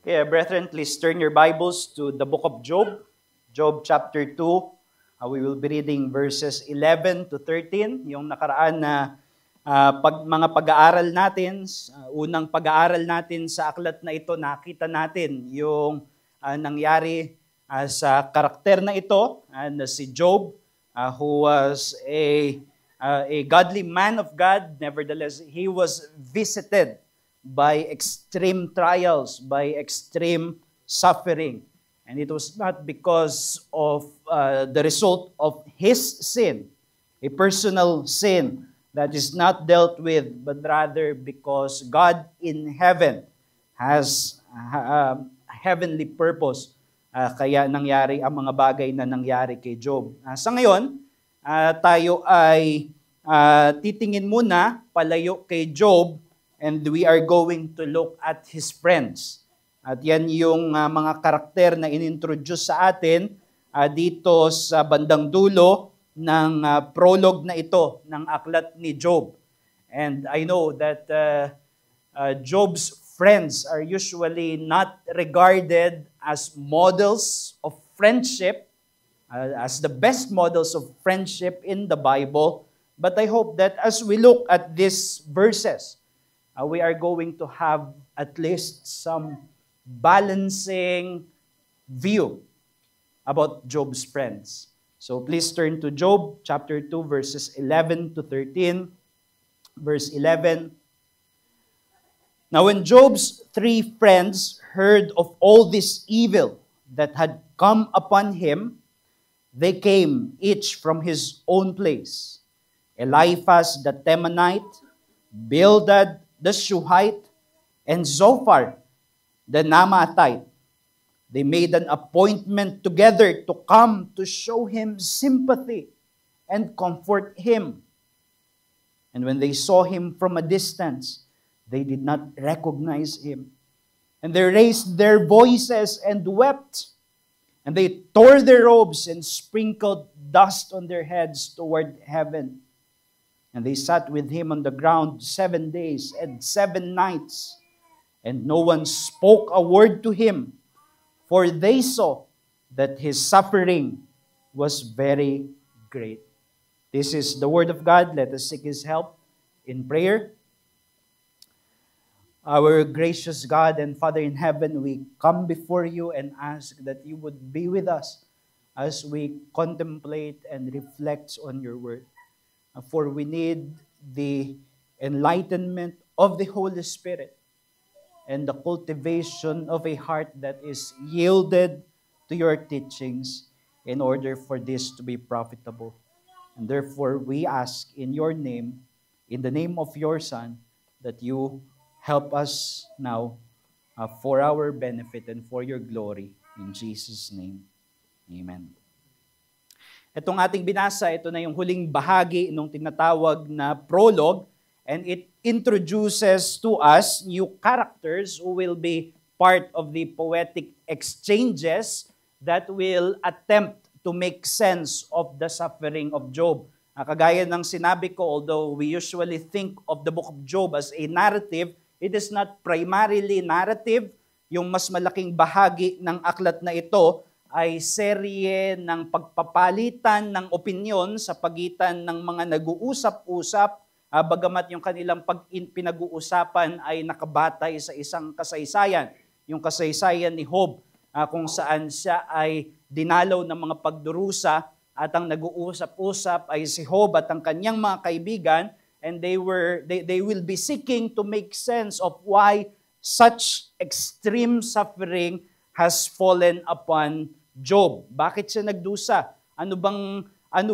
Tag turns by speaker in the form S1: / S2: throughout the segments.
S1: Yeah, brethren, please turn your Bibles to the book of Job, Job chapter 2. We will be reading verses 11 to 13. Yung nakaraan na mga pag-aaral natin, unang pag-aaral natin sa aklat na ito, nakita natin yung nangyari sa karakter na ito, na si Job, who was a godly man of God. Nevertheless, he was visited by extreme trials, by extreme suffering. And it was not because of the result of his sin, a personal sin that is not dealt with, but rather because God in heaven has heavenly purpose. Kaya nangyari ang mga bagay na nangyari kay Job. Sa ngayon, tayo ay titingin muna palayo kay Job, and we are going to look at his friends. At yan yung mga karakter na inintroduce sa atin dito sa bandang dulo ng prologue na ito ng aklat ni Job. And I know that Job's friends are usually not regarded as models of friendship, as the best models of friendship in the Bible. But I hope that as we look at these verses, we are going to have at least some balancing view about Job's friends. So please turn to Job chapter 2 verses 11 to 13. Verse 11. Now when Job's three friends heard of all this evil that had come upon him, they came each from his own place. Eliphaz the Temanite, Bildad the Shuhite, and Zophar the Naamathite. They made an appointment together to come to show him sympathy and comfort him. And when they saw him from a distance, they did not recognize him. And they raised their voices and wept. And they tore their robes and sprinkled dust on their heads toward heaven. And they sat with him on the ground 7 days and 7 nights. And no one spoke a word to him, for they saw that his suffering was very great. This is the word of God. Let us seek his help in prayer. Our gracious God and Father in heaven, we come before you and ask that you would be with us as we contemplate and reflect on your word. For we need the enlightenment of the Holy Spirit and the cultivation of a heart that is yielded to your teachings in order for this to be profitable. And therefore, we ask in your name, in the name of your Son, that you help us now for our benefit and for your glory. In Jesus' name, amen. Itong ating binasa, ito na yung huling bahagi ng tinatawag na prologue, and it introduces to us new characters who will be part of the poetic exchanges that will attempt to make sense of the suffering of Job. Kagaya ng sinabi ko, although we usually think of the book of Job as a narrative, it is not primarily narrative. Yung mas malaking bahagi ng aklat na ito ay serye ng pagpapalitan ng opinyon sa pagitan ng mga nag-uusap-usap, bagamat yung kanilang pinag-uusapan ay nakabatay sa isang kasaysayan. Yung kasaysayan ni Job, kung saan siya ay dinalaw ng mga pagdurusa at ang nag-uusap-usap ay si Job at ang kanyang mga kaibigan, and they will be seeking to make sense of why such extreme suffering has fallen upon Job. Bakit siya nagdusa? Ano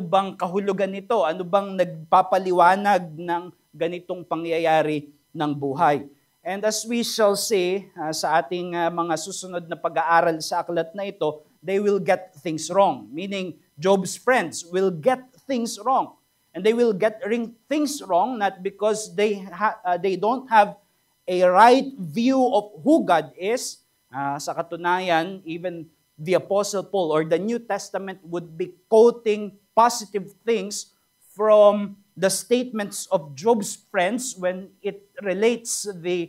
S1: bang kahulugan nito? Ano bang nagpapaliwanag ng ganitong pangyayari ng buhay? And as we shall see sa ating mga susunod na pag-aaral sa aklat na ito, they will get things wrong. Meaning, Job's friends will get things wrong. And they will get things wrong not because they don't have a right view of who God is. Sa katunayan, even the Apostle Paul or the New Testament would be quoting positive things from the statements of Job's friends when it relates the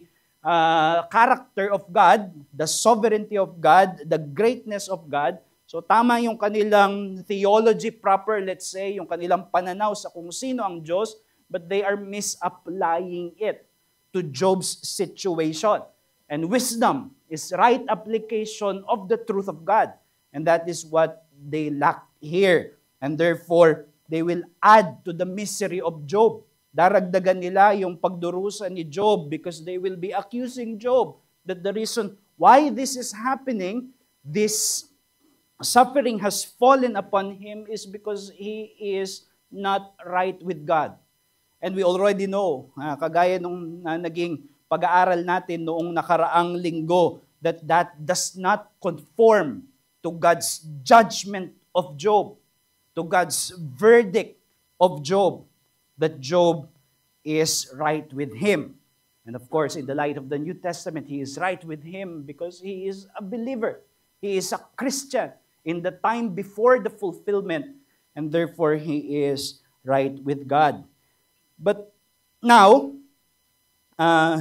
S1: character of God, the sovereignty of God, the greatness of God. So tama yung kanilang theology proper, let's say, yung kanilang pananaw sa kung sino ang Diyos, but they are misapplying it to Job's situation. And wisdom is right application of the truth of God. And that is what they lack here. And therefore, they will add to the misery of Job. Daragdagan nila yung pagdurusa ni Job because they will be accusing Job that the reason why this is happening, this suffering has fallen upon him is because he is not right with God. And we already know, kagaya nung naging pag-aaral natin noong nakaraang linggo, that does not conform to God's judgment of Job, to God's verdict of Job, that Job is right with him. And of course, in the light of the New Testament, he is right with him because he is a believer. He is a Christian in the time before the fulfillment, and therefore he is right with God. But now,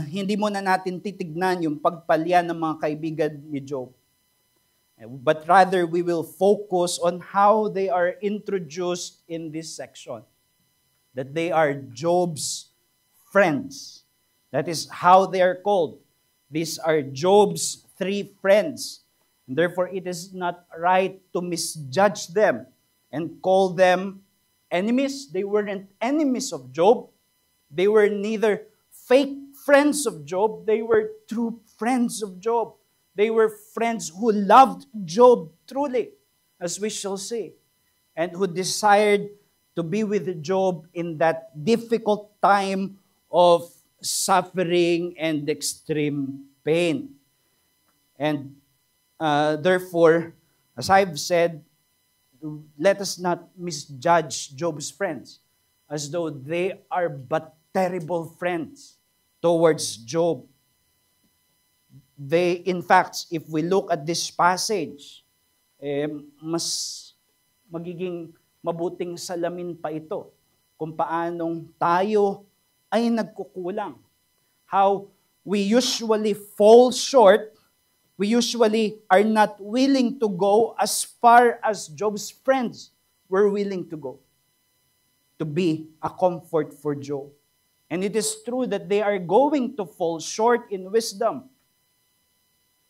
S1: hindi muna natin titignan yung pagpalya ng mga kaibigan ni Job. But rather, we will focus on how they are introduced in this section. That they are Job's friends. That is how they are called. These are Job's 3 friends. And therefore, it is not right to misjudge them and call them enemies. They weren't enemies of Job. They were neither fake friends of Job. They were true friends of Job. They were friends who loved Job truly, as we shall see, and who desired to be with Job in that difficult time of suffering and extreme pain. And therefore, as I've said, let us not misjudge Job's friends as though they are but terrible friends towards Job. They, in fact, if we look at this passage, mas magiging mabuting salamin pa ito kung paanong tayo ay nagkukulang. How we usually fall short, we usually are not willing to go as far as Job's friends were willing to go, to be a comfort for Job. And it is true that they are going to fall short in wisdom,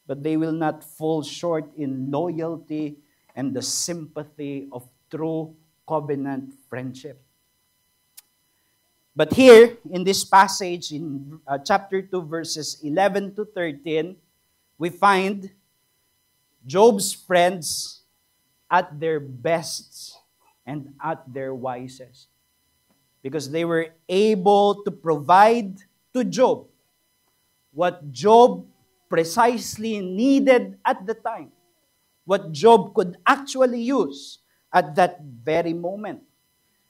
S1: but they will not fall short in loyalty and the sympathy of true covenant friendship. But here, in this passage, in chapter 2, verses 11 to 13, we find Job's friends at their best and at their wisest. Because they were able to provide to Job what Job precisely needed at the time, what Job could actually use at that very moment.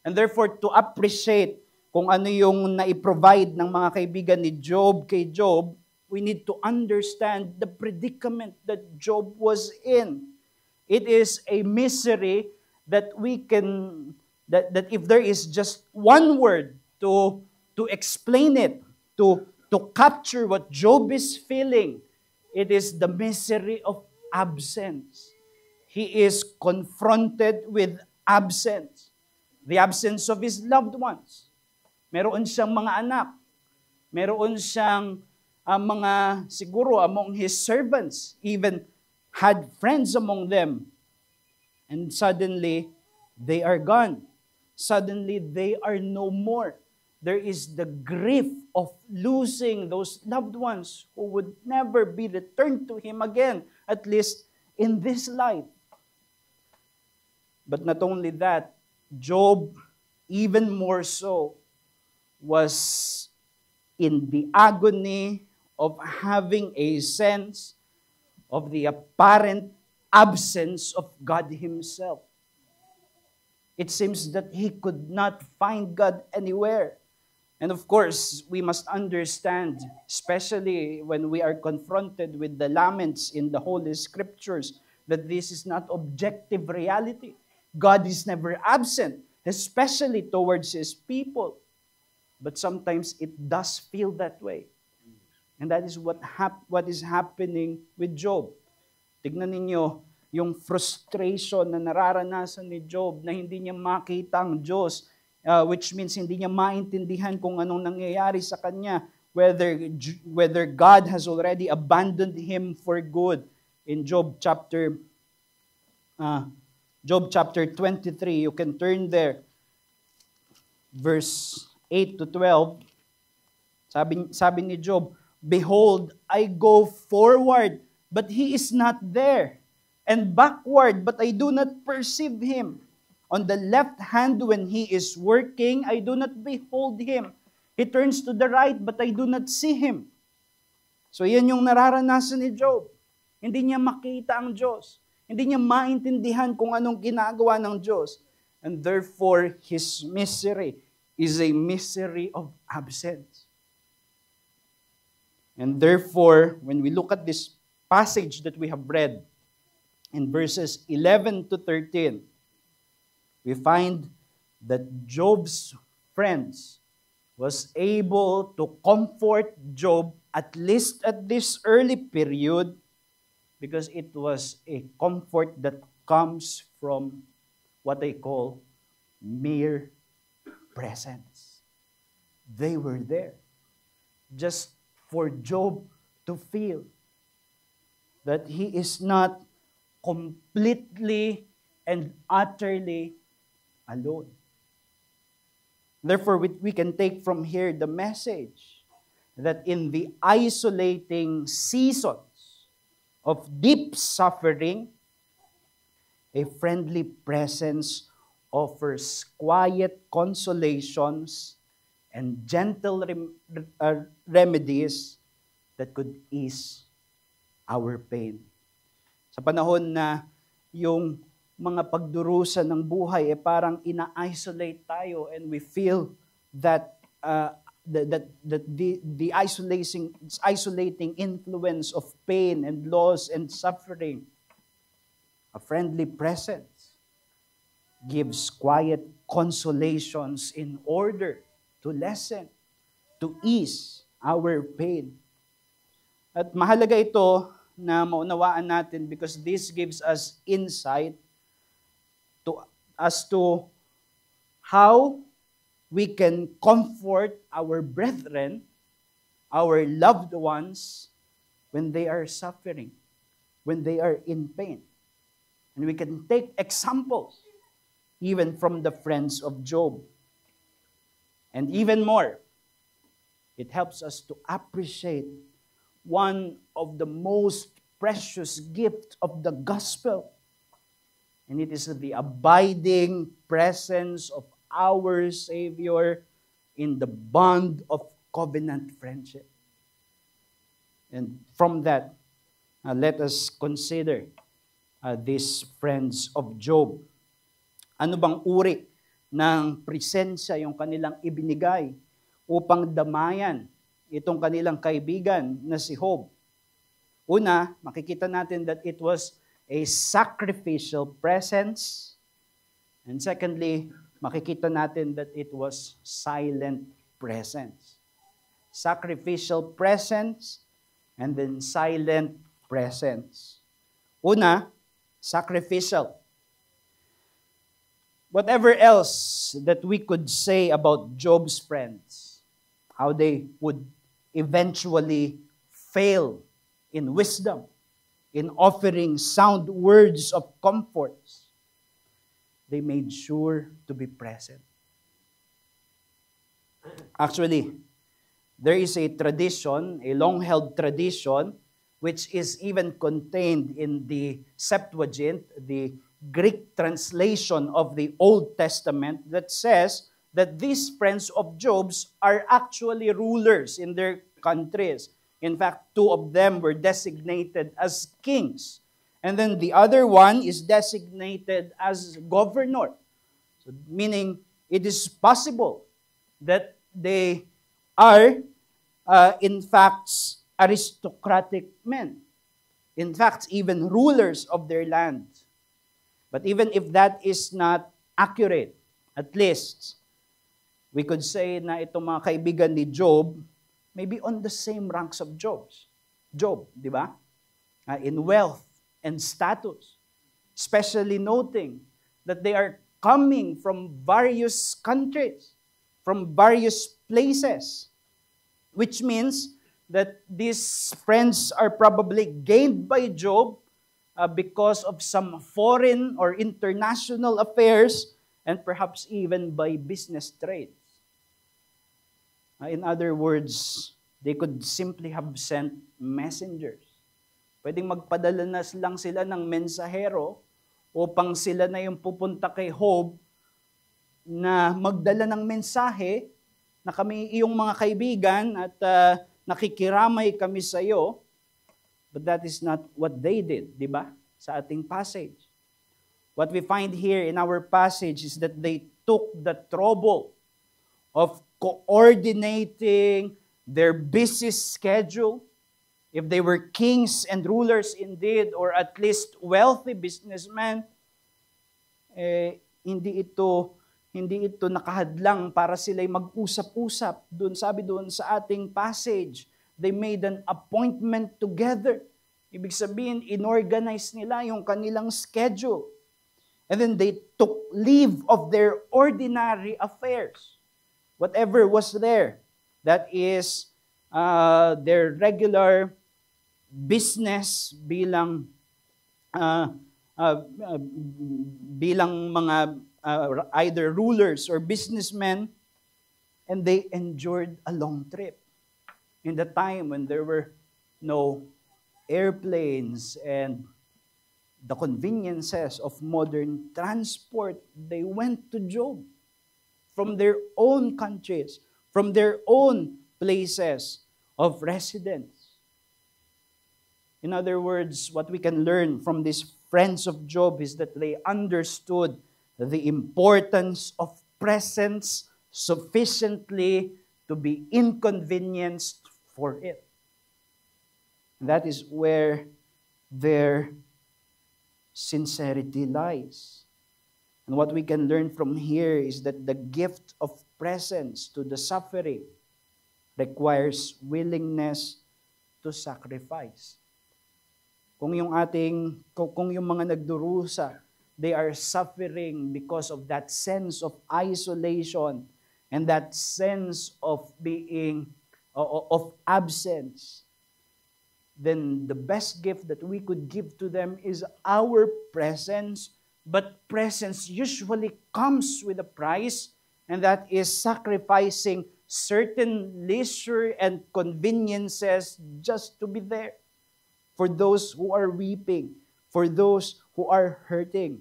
S1: And therefore, to appreciate kung ano yung naiprovide ng mga kaibigan ni Job kay Job, we need to understand the predicament that Job was in. It is a misery that we can, that if there is just one word to explain it, to capture what Job is feeling, it is the misery of absence. He is confronted with absence. The absence of his loved ones. Meron siyang mga anak. Meron siyang mga, siguro, among his servants, even had friends among them. And suddenly, they are gone. Suddenly, they are no more. There is the grief of losing those loved ones who would never be returned to him again, at least in this life. But not only that, Job, even more so, was in the agony of having a sense of the apparent absence of God Himself. It seems that he could not find God anywhere. And of course, we must understand, especially when we are confronted with the laments in the Holy Scriptures, that this is not objective reality. God is never absent, especially towards His people. But sometimes it does feel that way. And that is what is happening with Job. Tignan ninyo yung frustration na nararanasan ni Job na hindi niya makita ang Diyos, which means hindi niya maintindihan kung anong nangyayari sa kanya, whether God has already abandoned him for good. In Job chapter 23, you can turn there, verse 8 to 12. Sabi ni Job, "Behold, I go forward, but he is not there, and backward, but I do not perceive him. On the left hand when he is working, I do not behold him. He turns to the right, but I do not see him." So yan yung nararanasan ni Job. Hindi niya makita ang Diyos. Hindi niya maintindihan kung anong ginagawa ng Diyos. And therefore, his misery is a misery of absence. And therefore, when we look at this passage that we have read in verses 11 to 13, we find that Job's friends was able to comfort Job, at least at this early period, because it was a comfort that comes from what they call mere presence. They were there just for Job to feel that he is not completely and utterly alone. Therefore, we can take from here the message that in the isolating seasons of deep suffering, a friendly presence offers quiet consolations and gentle remedies that could ease our pain. Sa panahon na yung mga pagdurusa ng buhay parang ina-isolate tayo, and we feel that the isolating influence of pain and loss and suffering, a friendly presence gives quiet consolations in order to lessen, to ease our pain. At mahalaga ito na maunawaan natin because this gives us insight as to how we can comfort our brethren, our loved ones, when they are suffering, when they are in pain. And we can take examples even from the friends of Job. And even more, it helps us to appreciate one of the most precious gifts of the gospel. And it is the abiding presence of our Savior in the bond of covenant friendship. And from that, let us consider these friends of Job. Ano bang uri ng presensya yung kanilang ibinigay upang damayan itong kanilang kaibigan na si Job? Una, makikita natin that it was a sacrificial presence. And secondly, makikita natin that it was silent presence. Sacrificial presence and then silent presence. Una, sacrificial. Whatever else that we could say about Job's friends, how they would eventually fail in wisdom, in offering sound words of comfort, they made sure to be present. Actually, there is a tradition, a long-held tradition, which is even contained in the Septuagint, the Greek translation of the Old Testament, that says that these friends of Job's are actually rulers in their countries. In fact, 2 of them were designated as kings. And then the other one is designated as governor. So, meaning, it is possible that they are, in fact, aristocratic men. In fact, even rulers of their land. But even if that is not accurate, at least, we could say na itong mga kaibigan ni Job maybe on the same ranks of Job, di ba? In wealth and status, especially noting that they are coming from various countries, from various places, which means that these friends are probably gained by Job because of some foreign or international affairs and perhaps even by business trades. In other words, they could simply have sent messengers. Pwedeng magpadala na lang sila ng mensahero upang sila na yung pupunta kay Job na magdala ng mensahe na kami iyong mga kaibigan at nakikiramay kami sa iyo. But that is not what they did, di ba? Sa ating passage. What we find here in our passage is that they took the trouble of coordinating their busy schedule. If they were kings and rulers indeed, or at least wealthy businessmen, hindi ito nakahadlang para sila'y mag-usap-usap. Sabi doon sa ating passage, they made an appointment together. Ibig sabihin, inorganize nila yung kanilang schedule. And then they took leave of their ordinary affairs. Whatever was there, that is their regular business bilang mga either rulers or businessmen, and they endured a long trip. In the time when there were no airplanes and the conveniences of modern transport, they went to Job from their own countries, from their own places of residence. In other words, what we can learn from these friends of Job is that they understood the importance of presence sufficiently to be inconvenienced for it. That is where their sincerity lies. And what we can learn from here is that the gift of presence to the suffering requires willingness to sacrifice. Kung yung mga nagdurusa, they are suffering because of that sense of isolation and that sense of of absence, then the best gift that we could give to them is our presence. But presence usually comes with a price, and that is sacrificing certain leisure and conveniences just to be there for those who are weeping, for those who are hurting.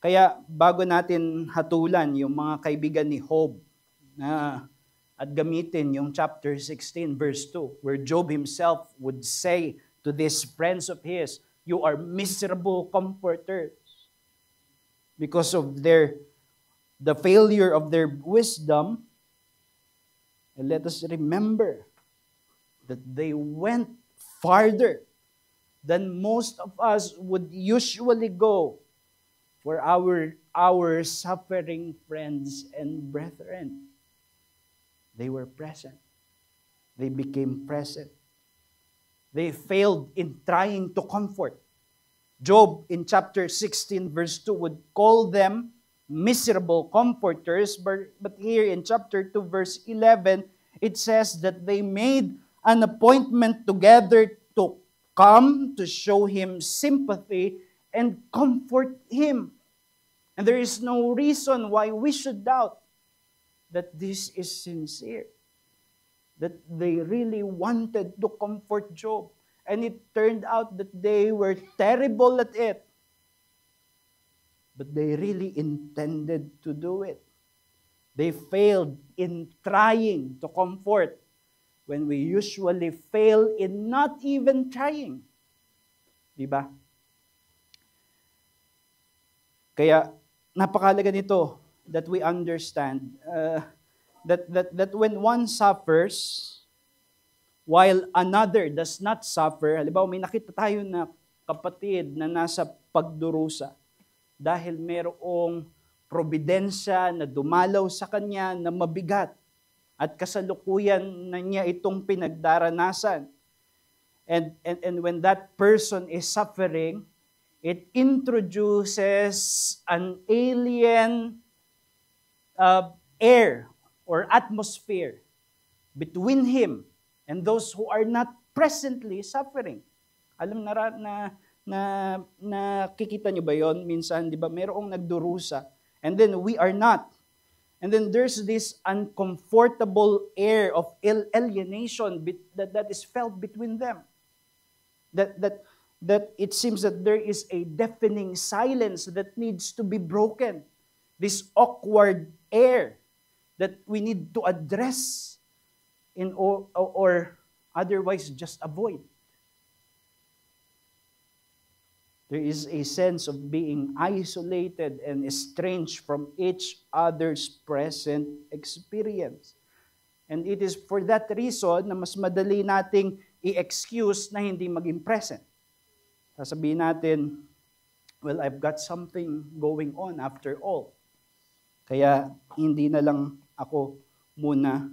S1: Kaya bago natin hatulan yung mga kaibigan ni Job at gamitin yung chapter 16 verse 2, where Job himself would say to these friends of his, "You are miserable comforters," because of the failure of their wisdom. And let us remember that they went farther than most of us would usually go for our suffering friends and brethren. They were present. They became present. They failed in trying to comfort. Job in chapter 16 verse 2 would call them miserable comforters, but here in chapter 2 verse 11, it says that they made an appointment together to come to show him sympathy and comfort him. And there is no reason why we should doubt that this is sincere, that they really wanted to comfort Job. And it turned out that they were terrible at it. But they really intended to do it. They failed in trying to comfort when we usually fail in not even trying. Diba? Kaya napakahalaga nito that we understand that when one suffers, while another does not suffer. Halimbawa, may nakita tayo na kapatid na nasa pagdurusa dahil merong probidensya na dumalaw sa kanya na mabigat. at kasalukuyan na niya itong pinagdaranasan. And when that person is suffering, it introduces an alien air or atmosphere between him and those who are not presently suffering. Alam na nakikita niyo ba yon? Minsan, di ba, mayroong nagdurusa and then we are not. And then there's this uncomfortable air of alienation that is felt between them. That it seems that there is a deafening silence that needs to be broken. This awkward air that we need to address or otherwise just avoid. There is a sense of being isolated and estranged from each other's present experience. And it is for that reason na mas madali nating i-excuse na hindi maging present. Sasabihin natin, well, I've got something going on after all. Kaya hindi na lang ako muna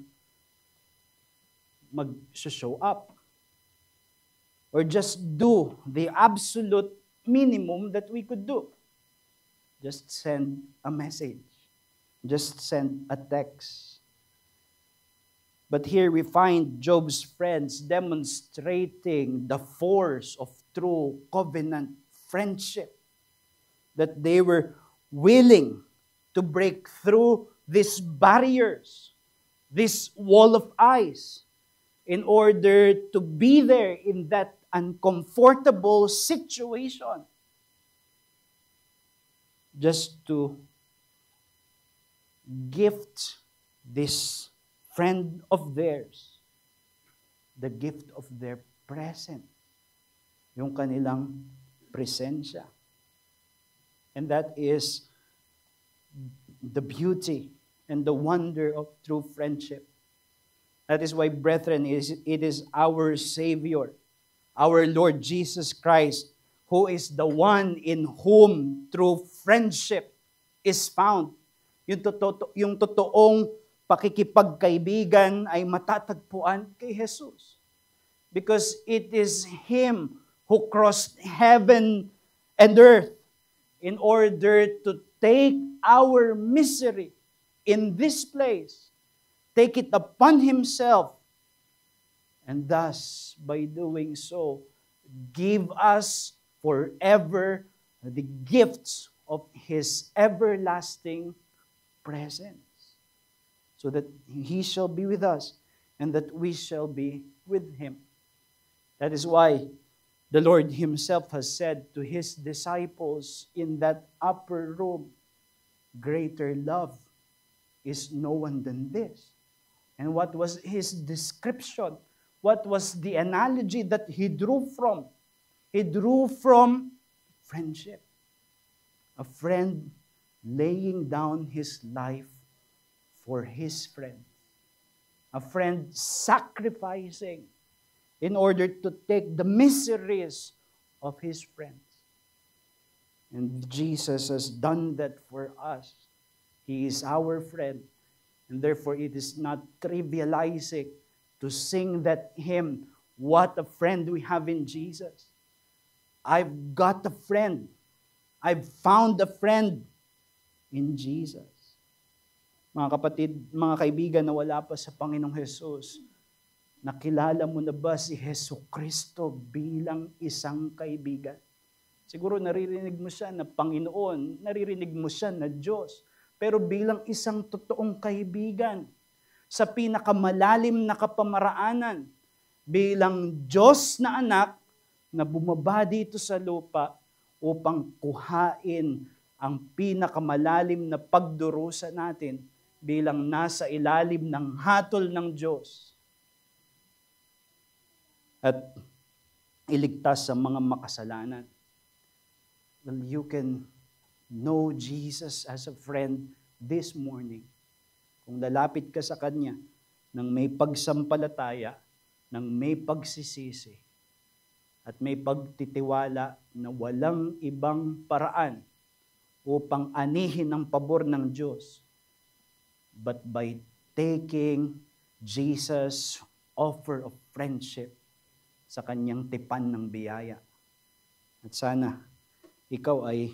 S1: mag-show up. Or just do the absolute minimum that we could do. Just send a message. Just send a text. But here we find Job's friends demonstrating the force of true covenant friendship. That they were willing to break through these barriers, this wall of ice, in order to be there in that uncomfortable situation. Just to gift this friend of theirs the gift of their presence, yung kanilang presensya. And that is the beauty and the wonder of true friendship. That is why, brethren, it is our Savior, our Lord Jesus Christ, who is the one in whom true friendship is found. Yung totoong pakikipagkaibigan ay matatagpuan kay Jesus. Because it is Him who crossed heaven and earth in order to take our misery in this place, take it upon Himself, and thus, by doing so, give us forever the gifts of His everlasting presence, so that He shall be with us, and that we shall be with Him. That is why the Lord Himself has said to His disciples in that upper room, greater love is no one than this. And what was His description? What was the analogy that He drew from? He drew from friendship. A friend laying down his life for his friend. A friend sacrificing in order to take the miseries of his friends. And Jesus has done that for us. He is our friend. And therefore, it is not trivializing to sing that hymn, what a friend we have in Jesus. I've got a friend. I've found a friend in Jesus. Mga kapatid, mga kaibigan na wala pa sa Panginoong Jesus, nakilala mo na ba si Hesus Kristo bilang isang kaibigan? Siguro naririnig mo siya na Panginoon, naririnig mo siya na Diyos, pero bilang isang totoong kaibigan, sa pinakamalalim na kapamaraanan, bilang Diyos na anak na bumaba dito sa lupa upang kuhain ang pinakamalalim na pagdurusa natin bilang nasa ilalim ng hatol ng Diyos at iligtas sa mga makasalanan. Well, you can know Jesus as a friend this morning. Kung lalapit ka sa Kanya nang may pagsampalataya, nang may pagsisisi, at may pagtitiwala na walang ibang paraan upang anihin ang pabor ng Diyos, but by taking Jesus' offer of friendship sa kanyang tipan ng biyaya. At sana, ikaw ay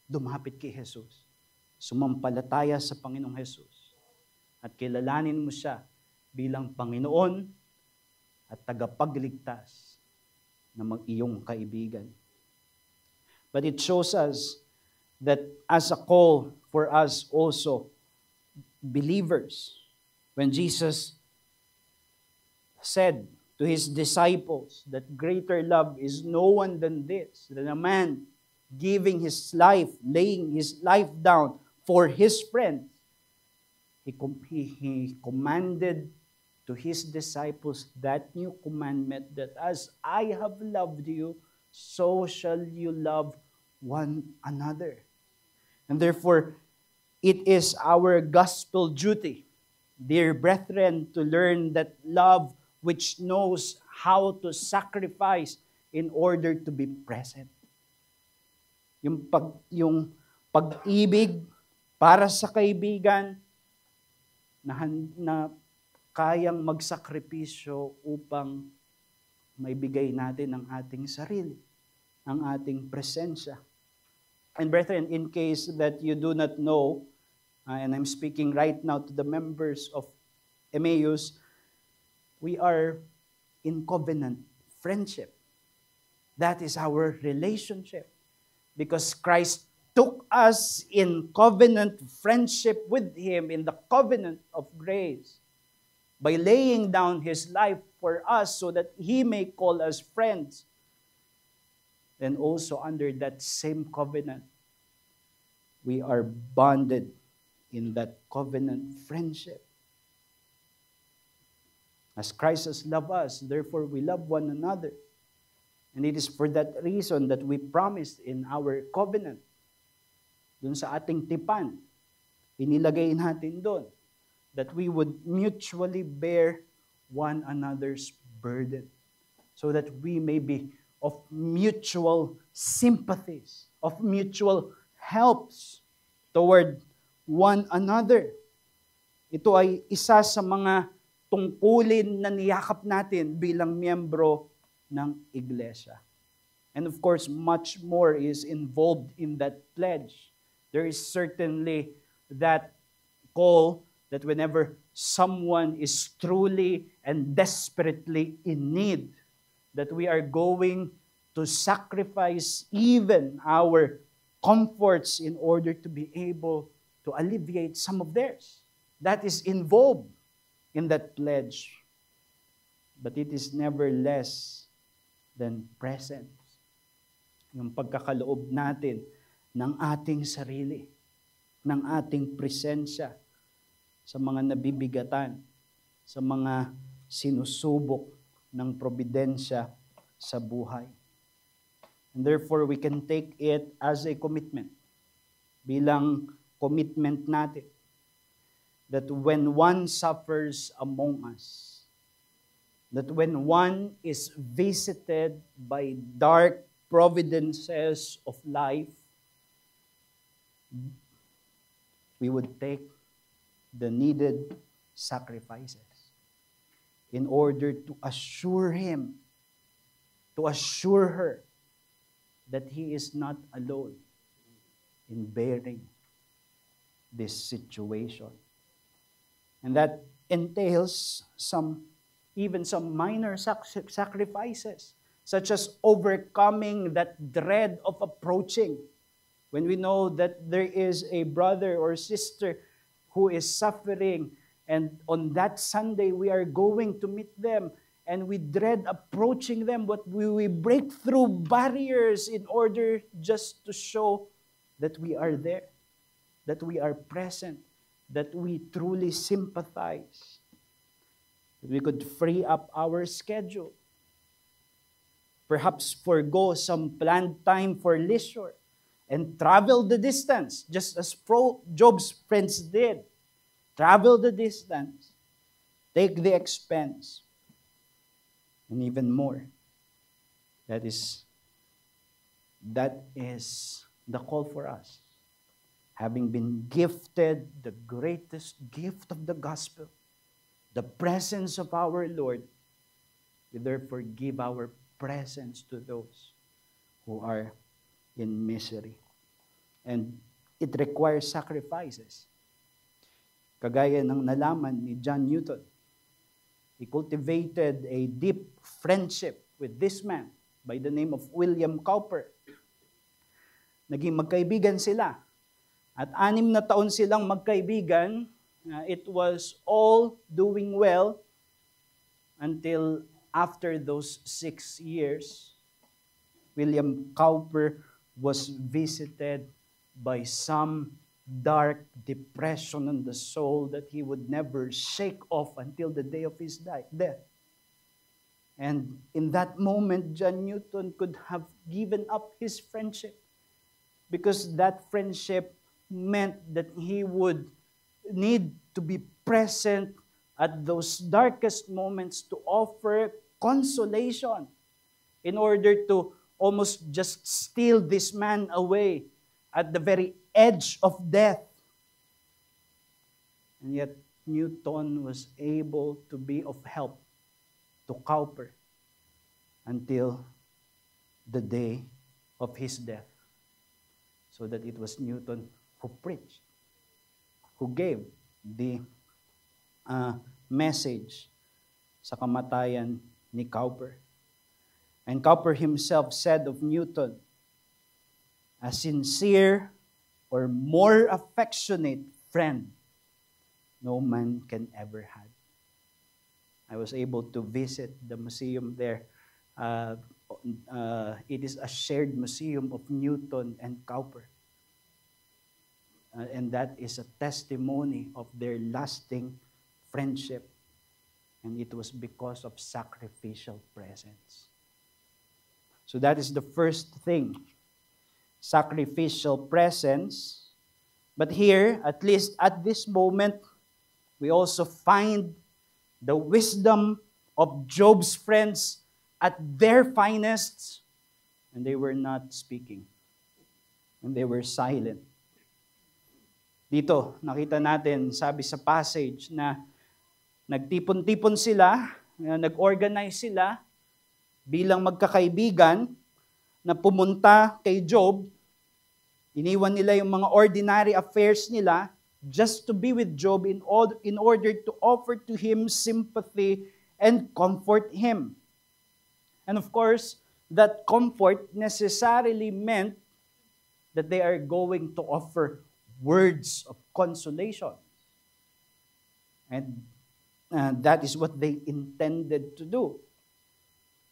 S1: dumapit kay Jesus, sumampalataya sa Panginoong Jesus, at kilalanin mo siya bilang Panginoon at tagapagligtas na iyong kaibigan. But it shows us that as a call for us also, believers, when Jesus said to his disciples that greater love is no one than this, than a man giving his life, laying his life down for his friends, he commanded to his disciples that new commandment, that as I have loved you, so shall you love one another. And therefore, it is our gospel duty, dear brethren, to learn that love which knows how to sacrifice in order to be present. Yung pag-ibig para sa kaibigan na kayang magsakripisyo upang maibigay natin ang ating sarili, ang ating presensya. And brethren, in case that you do not know, and I'm speaking right now to the members of Emmaus, we are in covenant friendship. That is our relationship. Because Christ took us in covenant friendship with Him, in the covenant of grace, by laying down His life for us so that He may call us friends. And also under that same covenant, we are bonded in that covenant friendship. As Christ has loved us, therefore we love one another. And it is for that reason that we promised in our covenant, dun sa ating tipan, inilagay natin dun, that we would mutually bear one another's burden, so that we may be of mutual sympathies, of mutual helps toward one another. Ito ay isa sa mga tungkulin na niyakap natin bilang miyembro ng iglesia. And of course, much more is involved in that pledge. There is certainly that call that whenever someone is truly and desperately in need, that we are going to sacrifice even our comforts in order to be able to alleviate some of theirs. That is involved in that pledge. But it is never less than present. Yung pagkakaloob natin ng ating sarili, ng ating presensya sa mga nabibigatan, sa mga sinusubok ng probidensya sa buhay. And therefore, we can take it as a commitment, bilang commitment natin, that when one suffers among us, that when one is visited by dark providences of life, we would take the needed sacrifices in order to assure him, to assure her that he is not alone in bearing this situation. And that entails even some minor sacrifices, such as overcoming that dread of approaching. When we know that there is a brother or sister who is suffering, and on that Sunday we are going to meet them, and we dread approaching them, but we break through barriers in order just to show that we are there, that we are present, that we truly sympathize. We could free up our schedule. Perhaps forgo some planned time for leisure and travel the distance, just as Job's friends did. Travel the distance, take the expense, and even more. That is the call for us. Having been gifted the greatest gift of the gospel, the presence of our Lord, we therefore give our presence to those who are in misery. And it requires sacrifices. Kagaya ng nalaman ni John Newton. He cultivated a deep friendship with this man by the name of William Cowper. Naging magkaibigan sila. At 6 na taon silang magkaibigan. It was all doing well until after those 6 years, William Cowper was visited by some dark depression on the soul that he would never shake off until the day of his death. And in that moment, John Newton could have given up his friendship because that friendship meant that he would need to be present at those darkest moments to offer consolation in order to almost just steal this man away at the very edge of death. And yet, Newton was able to be of help to Cowper until the day of his death. So that it was Newton who preached, who gave the message sa kamatayan ni Cowper. And Cowper himself said of Newton, a sincere or more affectionate friend no man can ever have. I was able to visit the museum there. It is a shared museum of Newton and Cowper. And that is a testimony of their lasting friendship. And it was because of sacrificial presence. So that is the first thing. Sacrificial presence. But here, at least at this moment, we also find the wisdom of Job's friends at their finest. And they were not speaking. And they were silent. Dito, nakita natin, sabi sa passage na nagtipon-tipon sila, nag-organize sila bilang magkakaibigan na pumunta kay Job. Iniwan nila yung mga ordinary affairs nila just to be with Job in order to offer to him sympathy and comfort him. And of course, that comfort necessarily meant that they are going to offer words of consolation. And that is what they intended to do.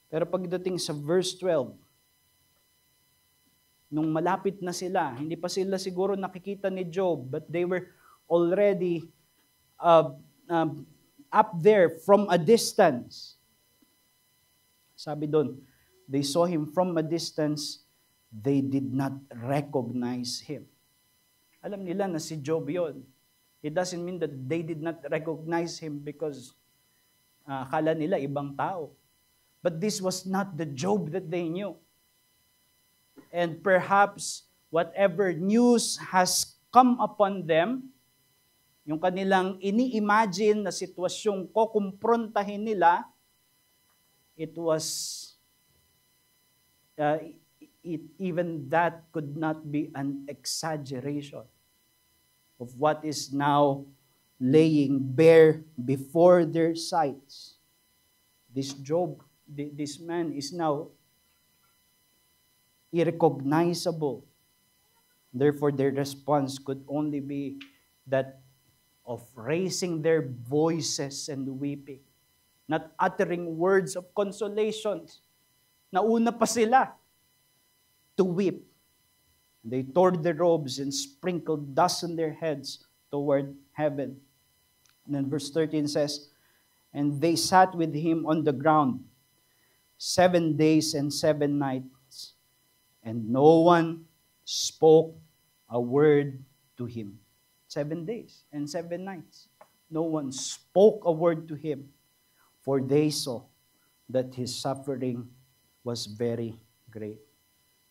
S1: Pero pagdating sa verse 12, nung malapit na sila, hindi pa sila siguro nakikita ni Job, but they were already up there from a distance. Sabi doon, they saw him from a distance, they did not recognize him. Alam nila na si Job yon. It doesn't mean that they did not recognize him because akala nila ibang tao. But this was not the Job that they knew. And perhaps whatever news has come upon them, yung kanilang ini-imagine na sitwasyong kukumprontahin nila, it was, even that could not be an exaggeration of what is now laying bare before their sights. This Job, this man is now irrecognizable. Therefore, their response could only be that of raising their voices and weeping, not uttering words of consolation. Nauna pa sila to weep. They tore their robes and sprinkled dust on their heads toward heaven. And then verse 13 says, and they sat with him on the ground 7 days and 7 nights, and no one spoke a word to him. 7 days and 7 nights. No one spoke a word to him, for they saw that his suffering was very great.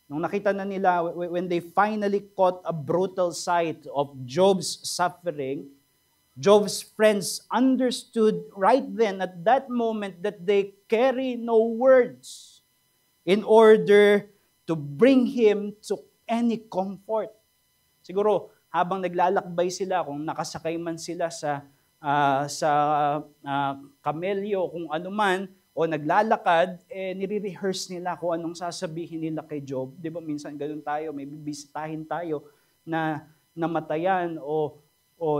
S1: Nung nakita na nila, when they finally caught a brutal sight of Job's suffering, Job's friends understood right then at that moment that they carry no words in order to bring him to any comfort. Siguro, habang naglalakbay sila, kung nakasakay man sila sa kamelyo, kung ano man, o naglalakad, nire-rehearse nila kung anong sasabihin nila kay Job. Di ba minsan ganun tayo, may bibisitahin tayo na namatayan o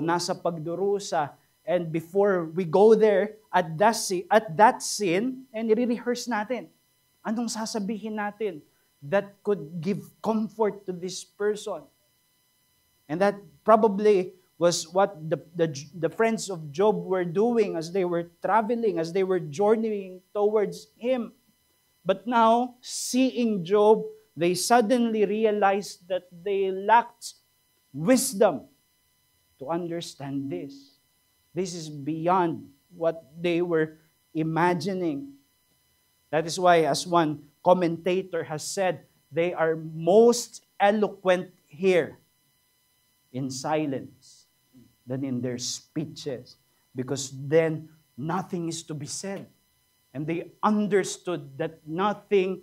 S1: nasa pagdurusa. And before we go there, at that scene, nire-rehearse natin. Anong sasabihin natin that could give comfort to this person? And that probably was what the friends of Job were doing as they were traveling, as they were journeying towards him. But now, seeing Job, they suddenly realized that they lacked wisdom to understand this. This is beyond what they were imagining. That is why, as one commentator has said, they are most eloquent here in silence than in their speeches, because then nothing is to be said. And they understood that nothing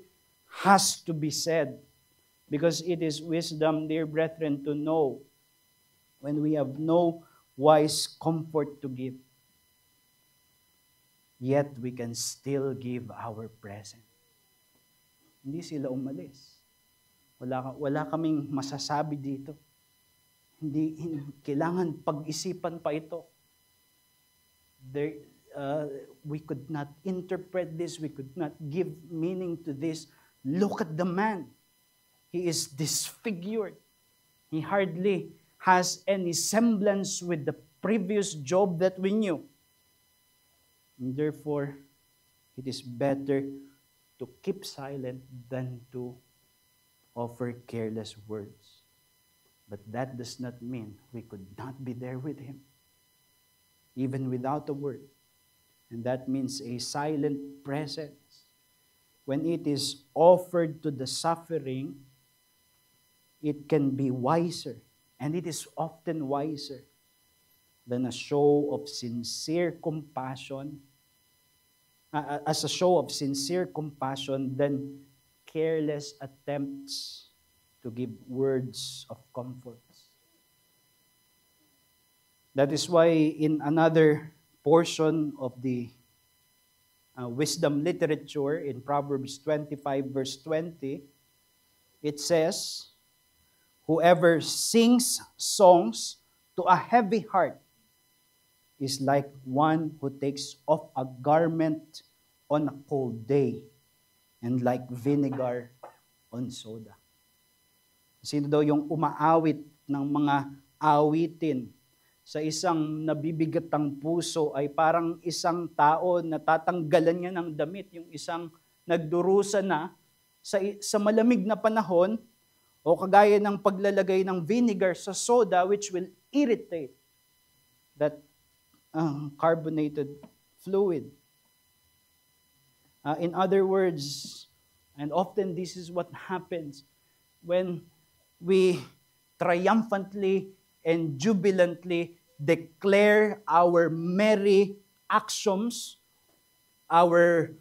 S1: has to be said, because it is wisdom, dear brethren, to know when we have no wise comfort to give, yet we can still give our present. Hindi sila umalis. Wala kaming masasabi dito. Hindi kailangan pag-isipan pa ito. We could not interpret this. We could not give meaning to this. Look at the man. He is disfigured. He hardly has any semblance with the previous Job that we knew. And therefore, it is better to keep silent than to offer careless words. But that does not mean we could not be there with him, even without a word. And that means a silent presence. When it is offered to the suffering, it can be wiser, and it is often wiser than a show of sincere compassion, as a show of sincere compassion than careless attempts to give words of comfort. That is why in another portion of the wisdom literature, in Proverbs 25 verse 20, it says, "Whoever sings songs to a heavy heart is like one who takes off a garment on a cold day, and like vinegar on soda." Sino daw yung umaawit ng mga awitin sa isang nabibigatang puso ay parang isang tao na tatanggalan niya ng damit, yung isang nagdurusa na sa malamig na panahon, o kagaya ng paglalagay ng vinegar sa soda, which will irritate that carbonated fluid. In other words, and often this is what happens when we triumphantly and jubilantly declare our merry axioms, our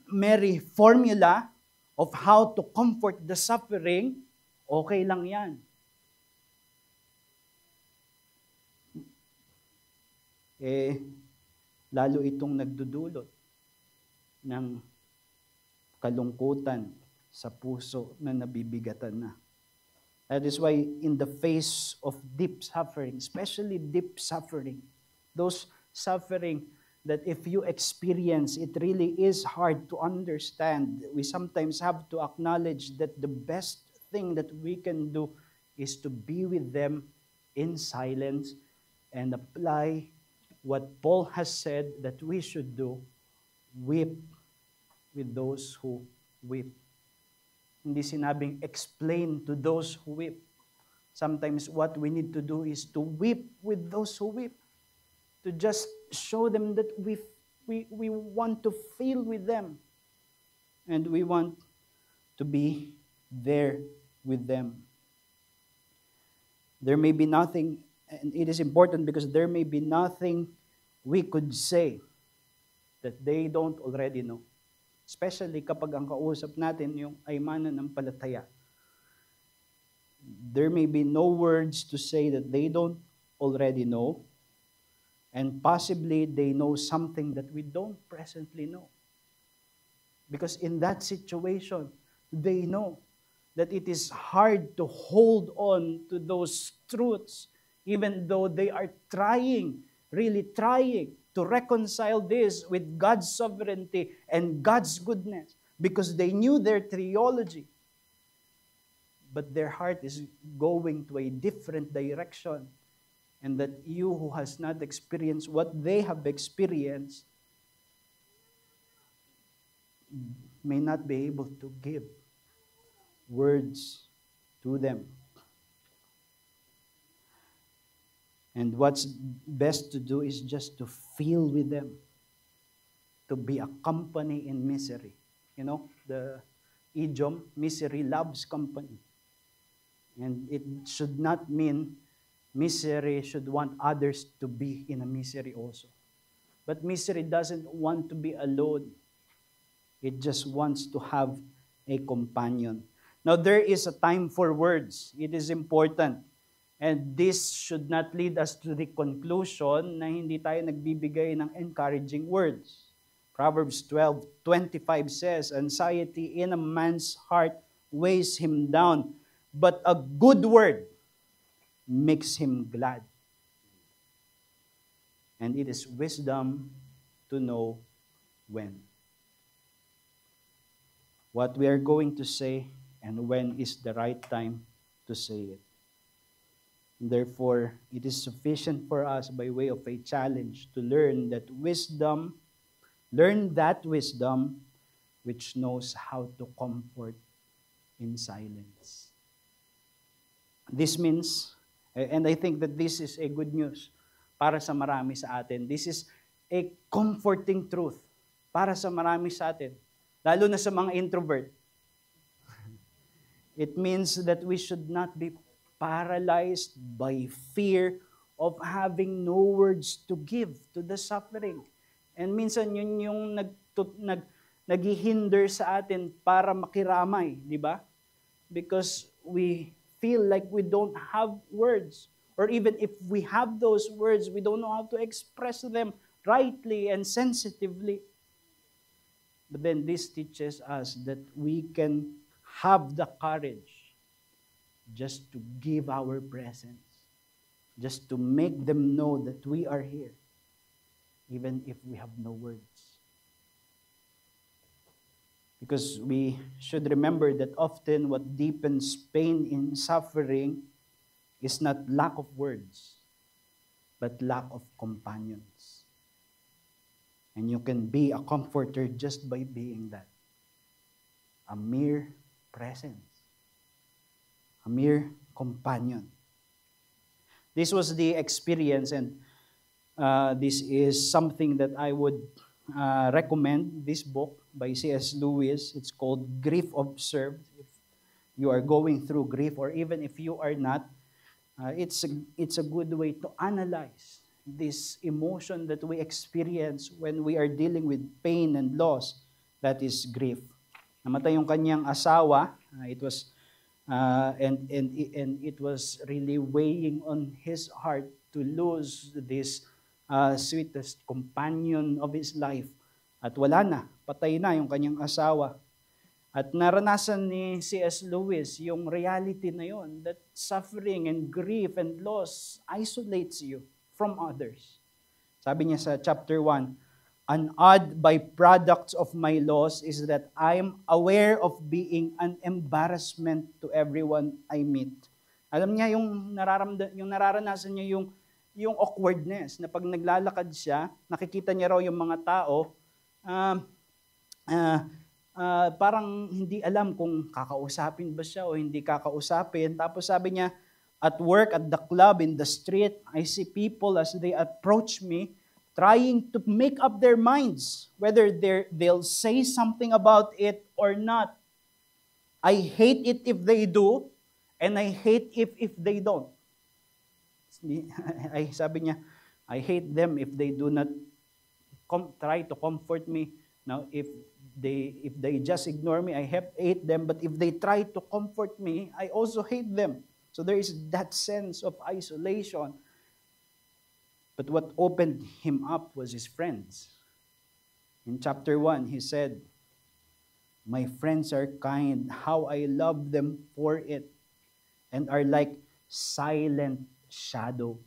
S1: merry formula of how to comfort the suffering. Okay lang yan. Lalo itong nagdudulot ng kalungkutan sa puso na nabibigatan na. That is why in the face of deep suffering, especially deep suffering, those suffering that if you experience, it really is hard to understand. We sometimes have to acknowledge that the best thing that we can do is to be with them in silence and apply what Paul has said that we should do: weep with those who weep. Hindi sinabing explain to those who weep. Sometimes what we need to do is to weep with those who weep. To just show them that we want to feel with them. And we want to be there with them. There may be nothing And it is important because there may be nothing we could say that they don't already know. Especially kapag ang kausap natin yung ay mananampalataya. There may be no words to say that they don't already know, and possibly they know something that we don't presently know. Because in that situation, they know that it is hard to hold on to those truths, even though they are trying, really trying to reconcile this with God's sovereignty and God's goodness, because they knew their theology. But their heart is going to a different direction. And that you who has not experienced what they have experienced may not be able to give words to them. And what's best to do is just to feel with them, to be a company in misery. You know, the idiom, misery loves company. And it should not mean misery should want others to be in a misery also. But misery doesn't want to be alone. It just wants to have a companion. Now, there is a time for words. It is important. And this should not lead us to the conclusion na hindi tayo nagbibigay ng encouraging words. Proverbs 12:25 says, "Anxiety in a man's heart weighs him down, but a good word makes him glad." And it is wisdom to know when. What we are going to say and when is the right time to say it. Therefore, it is sufficient for us by way of a challenge to learn that wisdom which knows how to comfort in silence. This means, and I think that this is a good news para sa marami sa atin. This is a comforting truth para sa marami sa atin, lalo na sa mga introvert. It means that we should not be paralyzed by fear of having no words to give to the suffering. And minsan yun yung naghihinder sa atin para makiramay, di ba? Because we feel like we don't have words. Or even if we have those words, we don't know how to express them rightly and sensitively. But then this teaches us that we can have the courage just to give our presence, just to make them know that we are here, even if we have no words. Because we should remember that often what deepens pain in suffering is not lack of words, but lack of companions. And you can be a comforter just by being that. A mere presence. A mere companion. This was the experience, and this is something that I would recommend, this book by C.S. Lewis. It's called Grief Observed. If you are going through grief, or even if you are not, it's a good way to analyze this emotion that we experience when we are dealing with pain and loss, that is grief. Namatay yung kanyang asawa. It was and it was really weighing on his heart to lose this sweetest companion of his life. At wala na, patay na yung kanyang asawa. At naranasan ni C.S. Lewis yung reality na yon, that suffering and grief and loss isolates you from others. Sabi niya sa chapter 1, "An odd byproduct of my loss is that I am aware of being an embarrassment to everyone I meet." Alam niya yung nararanasan niya yung awkwardness, na pag naglalakad siya, nakikita niya raw yung mga tao, parang hindi alam kung kakausapin ba siya o hindi kakausapin. Tapos sabi niya, "At work, at the club, in the street, I see people as they approach me, trying to make up their minds whether they'll say something about it or not. I hate it if they do, and I hate if they don't." Sabi niya, I hate them if they do not try to comfort me. Now, if they just ignore me, I hate them. But if they try to comfort me, I also hate them. So there is that sense of isolation. But what opened him up was his friends. In chapter 1, he said, my friends are kind, how I love them for it, and are like silent shadows,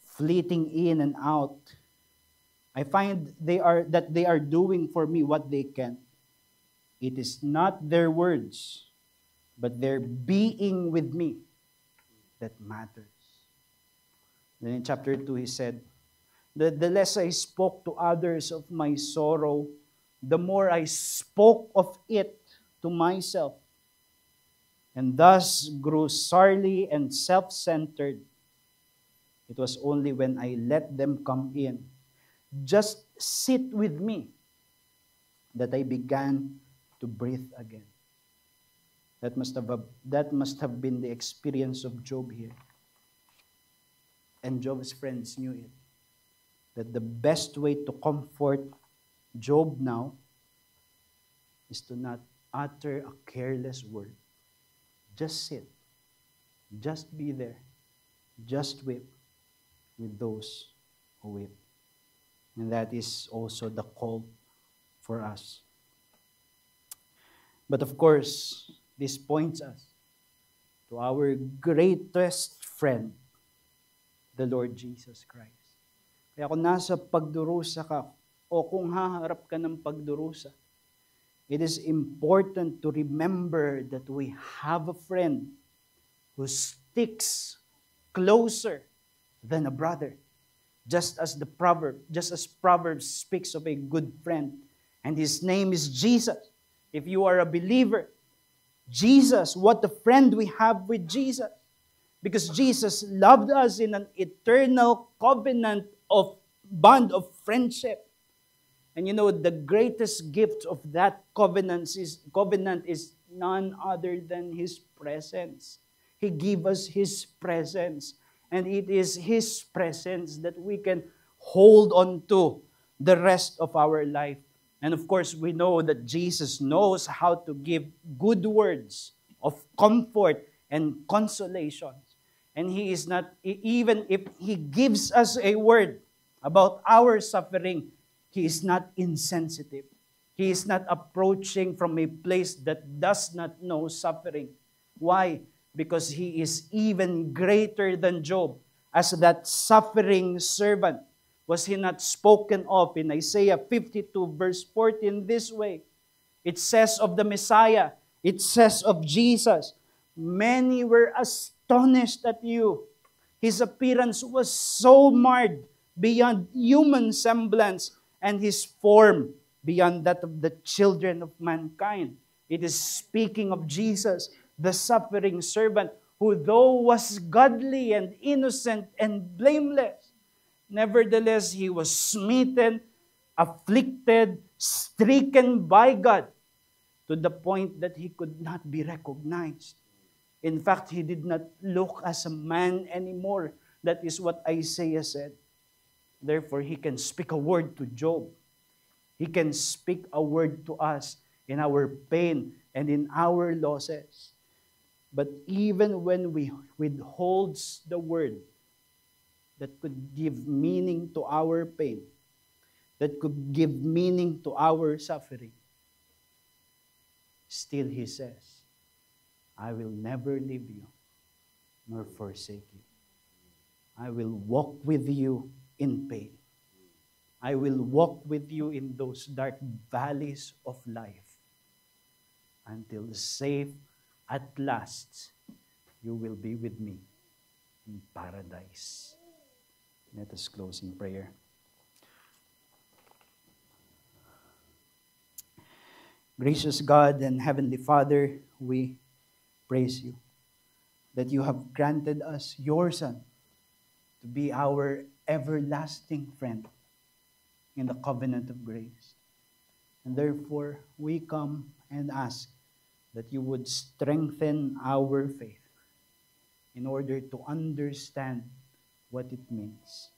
S1: fleeting in and out. I find they are doing for me what they can. It is not their words, but their being with me that matters. Then in chapter 2, he said, the less I spoke to others of my sorrow, the more I spoke of it to myself, and thus grew surly and self-centered. It was only when I let them come in, just sit with me, that I began to breathe again. That must have been the experience of Job here. And Job's friends knew it. That the best way to comfort Job now is to not utter a careless word. Just sit. Just be there. Just weep with those who weep. And that is also the call for us. But of course, this points us to our greatest friend, the Lord Jesus Christ. Kaya kung nasa pagdurusa ka, o kung haharap ka ng pagdurusa, it is important to remember that we have a friend who sticks closer than a brother. Just as Proverbs speaks of a good friend, and his name is Jesus. If you are a believer, Jesus, what a friend we have with Jesus. Because Jesus loved us in an eternal covenant of bond of friendship. And you know, the greatest gift of that covenant is none other than His presence. He gave us His presence. And it is His presence that we can hold on to the rest of our life. And of course, we know that Jesus knows how to give good words of comfort and consolation. And He is not, even if He gives us a word about our suffering, He is not insensitive. He is not approaching from a place that does not know suffering. Why? Because He is even greater than Job. As that suffering servant, was he not spoken of in Isaiah 52 verse 14 this way? It says of the Messiah, it says of Jesus, many were astonished at you. His appearance was so marred beyond human semblance, and His form beyond that of the children of mankind. It is speaking of Jesus, the suffering servant, who though was godly and innocent and blameless, nevertheless He was smitten, afflicted, stricken by God, to the point that He could not be recognized. In fact, He did not look as a man anymore. That is what Isaiah said. Therefore, He can speak a word to Job. He can speak a word to us in our pain and in our losses. But even when we withholds the word that could give meaning to our pain, that could give meaning to our suffering, still He says, I will never leave you nor forsake you. I will walk with you in pain. I will walk with you in those dark valleys of life until safe at last you will be with me in paradise. Let us close in prayer. Gracious God and Heavenly Father, we praise you that you have granted us your Son to be our everlasting friend in the covenant of grace. And therefore, we come and ask that you would strengthen our faith, in order to understand what it means,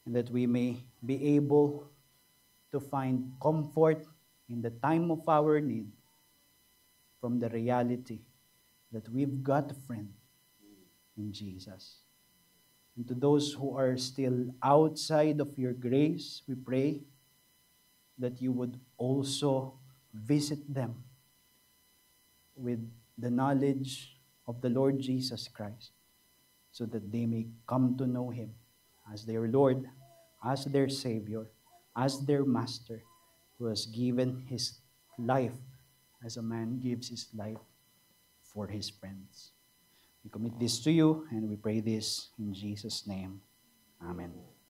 S1: and that we may be able to find comfort in the time of our need from the reality that we've got a friend in Jesus. And to those who are still outside of your grace, we pray that you would also visit them with the knowledge of the Lord Jesus Christ, so that they may come to know Him as their Lord, as their Savior, as their Master, who has given His life as a man gives his life for his friends. We commit this to you, and we pray this in Jesus' name. Amen.